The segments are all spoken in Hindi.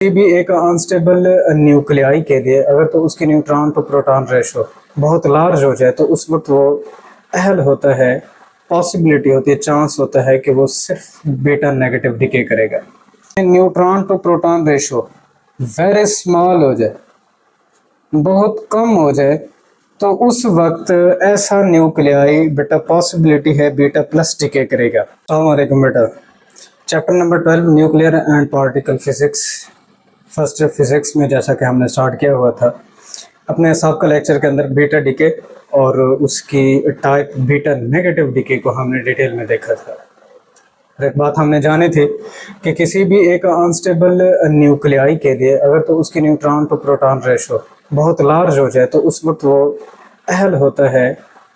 किसी भी एक अनस्टेबल न्यूक्लियाई के लिए अगर तो उसकी न्यूट्रॉन टू प्रोटॉन रेशो बहुत लार्ज हो जाए तो उस वक्त वो अहल होता है, पॉसिबिलिटी होती है, चांस होता है कि वो सिर्फ बीटा नेगेटिव डिके करेगा। Neutron to proton ratio very small हो जाए, बहुत कम हो जाए, तो उस वक्त ऐसा न्यूक्लियाई बेटा पॉसिबिलिटी है बीटा प्लस डिके करेगा। अस्सलाम वालेकुम बेटा, chapter number 12 nuclear and particle physics first physics में जैसा कि हमने स्टार्ट किया हुआ था अपने सबका लेक्चर के अंदर बीटा डिके और उसकी टाइप बीटा नेगेटिव डिके को हमने डिटेल में देखा था। एक बात हमने जानी थी कि किसी भी एक अनस्टेबल न्यूक्लियाई के लिए अगर तो उसकी न्यूट्रॉन टू प्रोटॉन रेशो बहुत लार्ज हो जाए तो उस वक्त वो अहल होता है,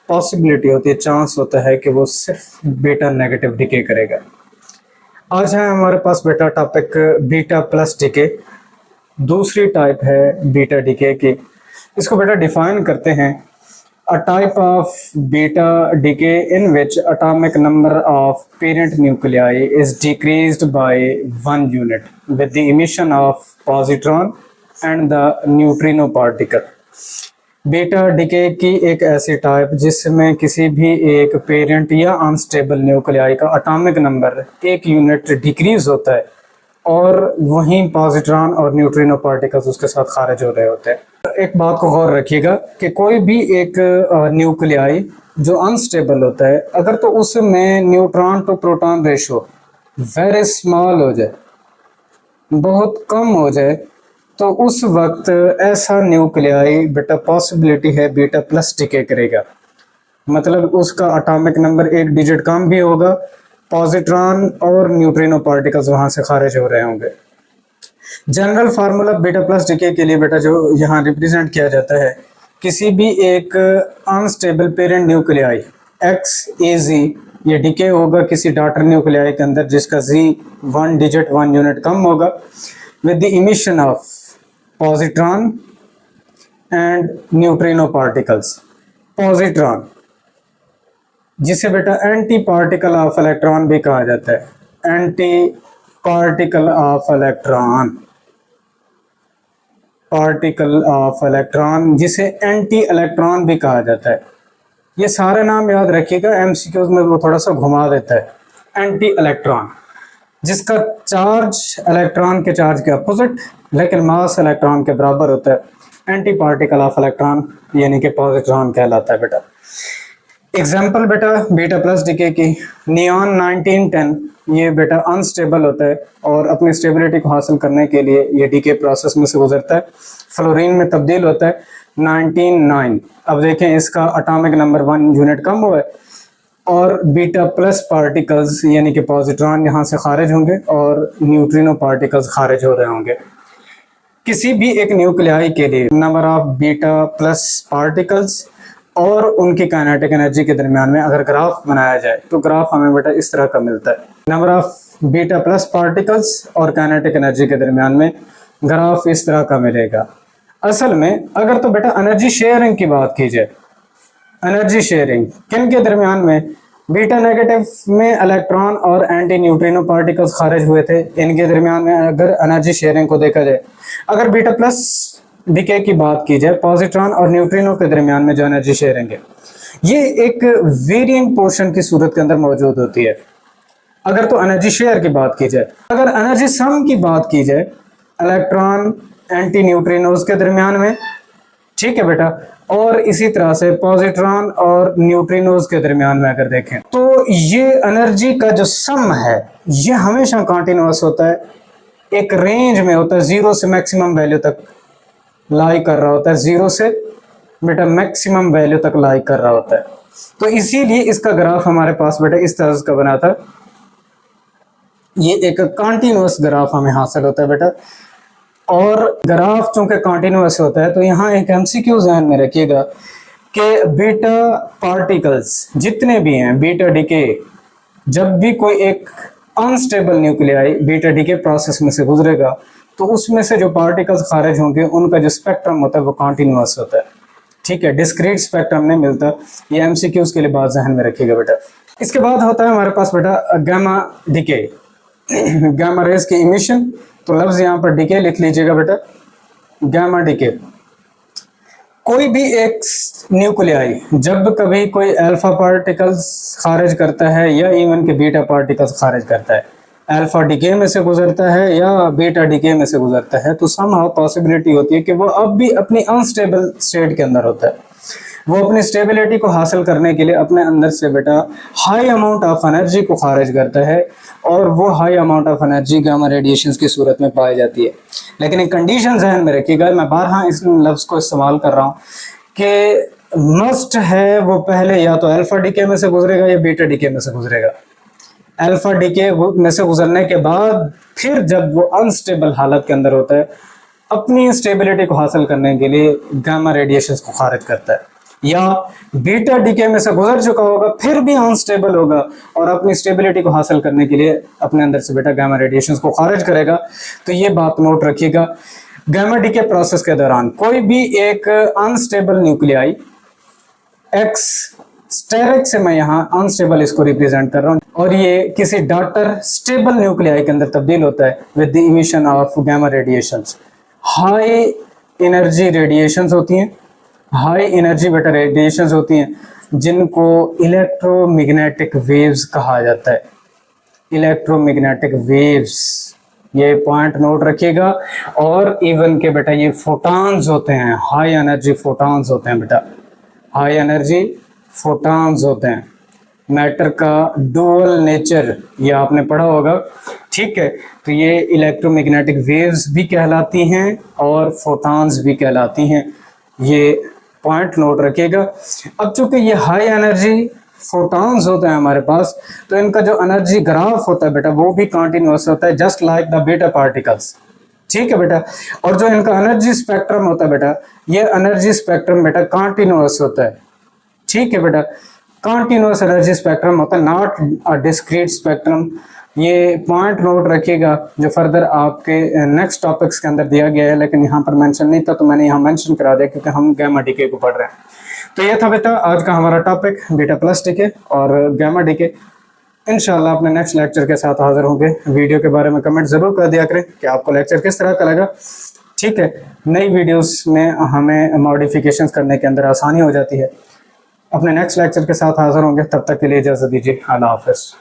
पॉसिबिलिटी होती है, चांस होता है कि वो सिर्फ बीटा नेगेटिव डिके करेगा। आज है हमारे पास बेटा टॉपिक बीटा प्लस डिके, दूसरी टाइप है बीटा डिके की। इसको बेटा डिफाइन करते हैं, a type of beta decay in which atomic number of parent nuclei is decreased bye 1 unit with the emission of positron and the neutrino particle. Beta decay की एक ऐसी टाइप जिसमें किसी भी एक पेरेंट या अनस्टेबल न्यूक्लियाई का एटॉमिक नंबर 1 यूनिट डिक्रीज होता है और वहीं पॉजिट्रॉन और न्यूट्रिनो पार्टिकल्स उसके साथ खारिज हो रहे होते हैं। एक बात को गौर रखिएगा कि कोई भी एक न्यूक्लियाई जो अनस्टेबल होता है अगर तो उसमें neutron to proton ratio very small हो जाए, बहुत कम हो जाए, तो उस वक्त ऐसा न्यूक्लियाई बेटा पॉसिबिलिटी है बीटा प्लस डिके करेगा। मतलब उसका एटॉमिक नंबर 1 डिजिट कम भी होगा, पॉजिट्रॉन और न्यूट्रिनो पार्टिकल्स वहां से खारिज हो रहे होंगे। General formula beta plus decay के लिए बेटा जो यहाँ रिप्रेजेंट किया जाता है, किसी भी एक अनस्टेबल पेरेंट न्यूक्लियाई एक्स ए जी, ये डिके होगा किसी डॉटर न्यूक्लियाई के अंदर जिसका जी 1 डिजिट 1 यूनिट कम होगा with the emission of positron and neutrino particles. Positron जिसे बेटा एंटी पार्टिकल ऑफ इलेक्ट्रॉन भी कहा जाता है, anti particle of electron, particle of electron जिसे एंटी इलेक्ट्रॉन भी कहा जाता है। ये सारे नाम याद रखिएगा, एमसीक्यूज में वो थोड़ा सा घुमा देता है। एंटी इलेक्ट्रॉन जिसका चार्ज इलेक्ट्रॉन के चार्ज के अपोजिट लेकिन मास इलेक्ट्रॉन के बराबर होता है, एंटी पार्टिकल ऑफ इलेक्ट्रॉन यानी कि पॉजिट्रॉन कहलाता है बेटा। एग्जाम्पल बेटा बीटा प्लस डिके की, नियॉन 1910, ये बेटा अनस्टेबल होता है और अपनी स्टेबिलिटी को हासिल करने के लिए ये डीके प्रोसेस में से गुजरता है, फ्लोरीन में तब्दील होता है 1909। अब देखें इसका एटॉमिक नंबर 1 यूनिट कम हुआ है और बीटा प्लस पार्टिकल्स यानी कि पॉजिट्रॉन यहाँ से खारिज होंगे और न्यूट्रिनो पार्टिकल्स खारिज हो रहे होंगे। किसी भी एक न्यूक्लियाई के लिए number of beta plus particles और उनकी काइनेटिक एनर्जी के दरमियान में अगर ग्राफ बनाया जाए तो ग्राफ हमें बेटा इस तरह का मिलता है। Number of beta plus particles और काइनेटिक एनर्जी के दरमियान में ग्राफ इस तरह का मिलेगा। असल में अगर तो बेटा एनर्जी शेयरिंग की बात की जाए, एनर्जी शेयरिंग किन के दरमियान में, बीटा नेगेटिव में इलेक्ट्रॉन और एंटी न्यूट्रिनो पार्टिकल्स खारिज हुए थे, इनके दरमियान में अगर एनर्जी शेयरिंग को देखा जाए। अगर बीटा प्लस डिके की बात की जाए, पॉजिट्रॉन और न्यूट्रिनो के दरमियान में जो एनर्जी शेयरिंग है ये एक वेरिइंग पोर्शन की सूरत के अंदर मौजूद होती है। अगर तो एनर्जी शेयर की बात की जाए, अगर एनर्जी सम की बात की जाए इलेक्ट्रॉन एंटी न्यूट्रिनोज के दरमियान में, ठीक है बेटा, और इसी तरह से पॉजिट्रॉन और न्यूट्रिनोज के दरमियान में अगर देखें तो ये एनर्जी का जो सम है ये हमेशा कॉन्टिन्यूअस होता है, एक रेंज में होता है, 0 से मैक्सिमम वैल्यू तक लाई कर रहा होता है, 0 से बेटा मैक्सिमम वैल्यू तक लाई कर रहा होता है। तो इसीलिए इसका ग्राफ हमारे पास बेटा इस तरह का बना था, ये एक कॉन्टिन्यूअस ग्राफ हमें हासिल होता है बेटा। और ग्राफ चूंकि कॉन्टिन्यूअस होता है तो यहाँ एक एमसीक्यू ध्यान में रखिएगा कि बीटा पार्टिकल्स जितने भी हैं, बीटा डिके, जब भी कोई एक unstable nuclei beta decay process में से गुजरेगा तो उसमें से जो पार्टिकल्स खारिज होंगे उनका जो स्पेक्ट्रम होता है वो कॉन्टिन्यूअस होता है, ठीक है, डिस्क्रीट स्पेक्ट्रम नहीं मिलता। ये एमसीक्यूज के लिए बात ध्यान में रखिएगा बेटा। इसके बाद होता है हमारे पास बेटा गामा डिके, गामा रेज की इमिशन तो लफ्ज यहाँ पर डीके लिख लीजिएगा बेटा, गामा डीके। कोई भी एक न्यूक्लियाई जब कभी कोई अल्फा पार्टिकल्स खारिज करता है या इवन के बीटा पार्टिकल्स खारिज करता है, अल्फा डीके में से गुजरता है या बीटा डीके में से गुजरता है, तो समहाउ पॉसिबिलिटी होती है कि वो अब भी अपनी अनस्टेबल स्टेट के अंदर होता है। वो अपनी स्टेबिलिटी को हासिल करने के लिए अपने अंदर से बेटा हाई अमाउंट ऑफ एनर्जी को खारिज करता है, और वो high amount of energy gamma radiations की सूरत में पाई जाती है। लेकिन एक कंडीशन जहन में रखिएगा, मैं बारहा इस लफ्ज़ को इस्तेमाल कर रहा हूँ कि मस्ट है वो पहले या तो अल्फा डीके में से गुजरेगा या बीटा डीके में से गुजरेगा। अल्फा डीके में से गुजरने के बाद फिर जब वो अनस्टेबल हालत के अंदर होता है, अपनी स्टेबिलिटी को हासिल करने के लिए गामा रेडिएशंस को खारिज करता है, या बीटा डीके में से गुजर चुका होगा फिर भी अनस्टेबल होगा और अपनी स्टेबिलिटी को हासिल करने के लिए अपने अंदर से बेटा गामा रेडिएशंस को खारिज करेगा। तो ये बात नोट रखिएगा, गामा डीके प्रोसेस के दौरान कोई भी एक अनस्टेबल न्यूक्लियाई एक्स स्टेरिक से, मैं यहाँ अनस्टेबल इसको रिप्रेजेंट कर रहा हूँ, और ये किसी डॉटर स्टेबल न्यूक्लियाई के अंदर तब्दील होता है with the emission of gamma radiations. High energy radiations होती हैं, हाई एनर्जी बेटा रेडिएशंस होती हैं जिनको इलेक्ट्रोमैग्नेटिक वेव्स कहा जाता है। इलेक्ट्रोमैग्नेटिक वेव्स, ये पॉइंट नोट रखिएगा। और इवन के बेटा ये फोटॉन्स होते हैं, हाई एनर्जी फोटॉन्स होते हैं बेटा, हाई एनर्जी फोटॉन्स होते हैं। मैटर का डुअल नेचर ये आपने पढ़ा होगा, ठीक है। तो ये इलेक्ट्रोमैग्नेटिक वेव्स भी कहलाती हैं और फोटॉन्स भी कहलाती हैं, ये पॉइंट नोट रखिएगा। अब चूंकि ये हाई एनर्जी फोटॉन्स होते हैं हमारे पास, तो इनका जो एनर्जी ग्राफ होता है बेटा वो भी कंटिन्यूअस होता है, just like the beta particles, ठीक है बेटा। और जो इनका एनर्जी स्पेक्ट्रम होता है बेटा, ये एनर्जी स्पेक्ट्रम बेटा कंटिन्यूअस होता है, ठीक है बेटा। कंटिन्यूअस एनर्जी स्पेक्ट्रम होता है, नॉट अ डिस्क्रीट स्पेक्ट्रम। ये पॉइंट नोट रखिएगा जो फर्दर आपके नेक्स्ट टॉपिक्स के अंदर दिया गया है, लेकिन यहाँ पर मेंशन नहीं था तो मैंने यहाँ मेंशन करा दिया क्योंकि हम गामा डीके को पढ़ रहे हैं। तो ये था बेटा आज का हमारा टॉपिक, बीटा प्लस डीके और गामा डीके। इंशाल्लाह अपने नेक्स्ट लेक्चर के साथ हाजिर होंगे। वीडियो के बारे में कमेंट जरूर कर दिया करें कि आपको लेक्चर किस तरह का लगा, ठीक है। नई वीडियोस में हमें मॉडिफिकेशंस करने के अंदर आसानी हो जाती है। अपने नेक्स्ट लेक्चर के साथ हाजिर होंगे, तब तक के लिए इजाज़त दीजिए। अल्लाह हाफ़िज़।